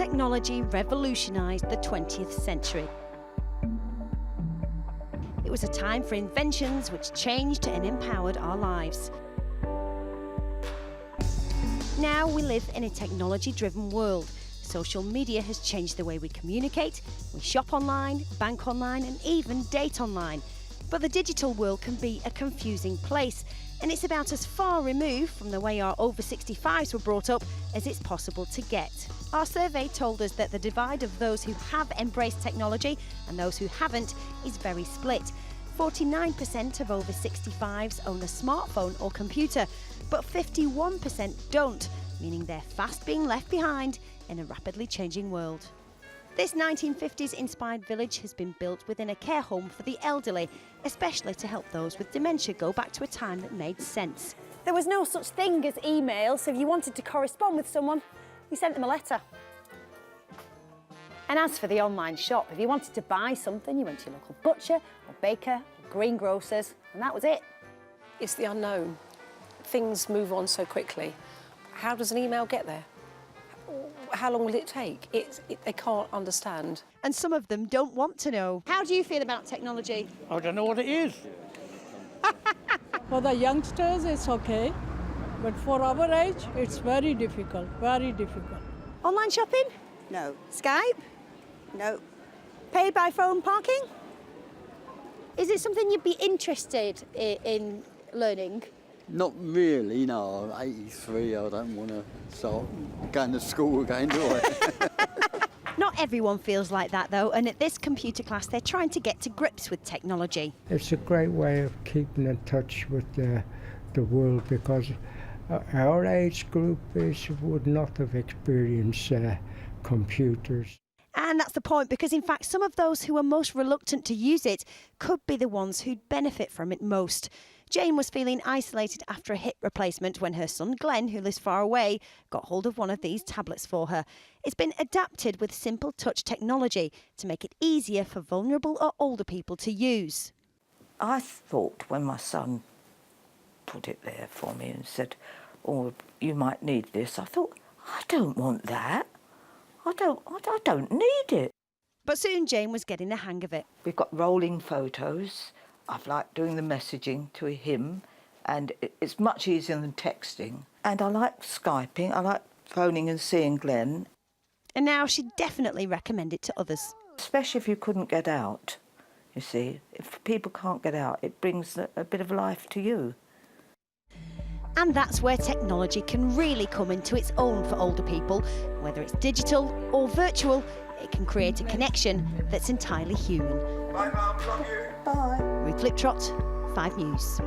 technology revolutionised the 20th century. It was a time for inventions which changed and empowered our lives. Now we live in a technology-driven world. Social media has changed the way we communicate, we shop online, bank online and even date online. But the digital world can be a confusing place, and it's about as far removed from the way our over 65s were brought up as it's possible to get. Our survey told us that the divide of those who have embraced technology and those who haven't is very split. 49% of over 65s own a smartphone or computer, but 51% don't, meaning they're fast being left behind in a rapidly changing world. This 1950s-inspired village has been built within a care home for the elderly, especially to help those with dementia go back to a time that made sense. There was no such thing as email, so if you wanted to correspond with someone, you sent them a letter. And as for the online shop, if you wanted to buy something, you went to your local butcher or baker or greengrocers, and that was it. It's the unknown. Things move on so quickly. How does an email get there? How long will it take? They can't understand. And some of them don't want to know. How do you feel about technology? I don't know what it is. For the youngsters, it's okay. But for our age, it's very difficult, very difficult. Online shopping? No. Skype? No. Pay by phone parking? Is it something you'd be interested in learning? Not really, no. I'm 83, I don't want to start going to school again, do I? Not everyone feels like that though, and at this computer class they're trying to get to grips with technology. It's a great way of keeping in touch with the world, because our age group would not have experienced computers. And that's the point, because in fact some of those who are most reluctant to use it could be the ones who'd benefit from it most. Jane was feeling isolated after a hip replacement when her son Glenn, who lives far away, got hold of one of these tablets for her. It's been adapted with simple touch technology to make it easier for vulnerable or older people to use. I thought when my son put it there for me and said, "Oh, you might need this," I thought, I don't want that. I don't need it. But soon Jane was getting the hang of it. We've got rolling photos. I've liked doing the messaging to him, and it's much easier than texting. And I like Skyping, I like phoning and seeing Glenn. And now she'd definitely recommend it to others. Especially if you couldn't get out, you see. If people can't get out, it brings a bit of life to you. And that's where technology can really come into its own for older people. Whether it's digital or virtual, it can create a connection that's entirely human. Bye, Mum, love you. Bye. Ruth Liptrot, 5 News.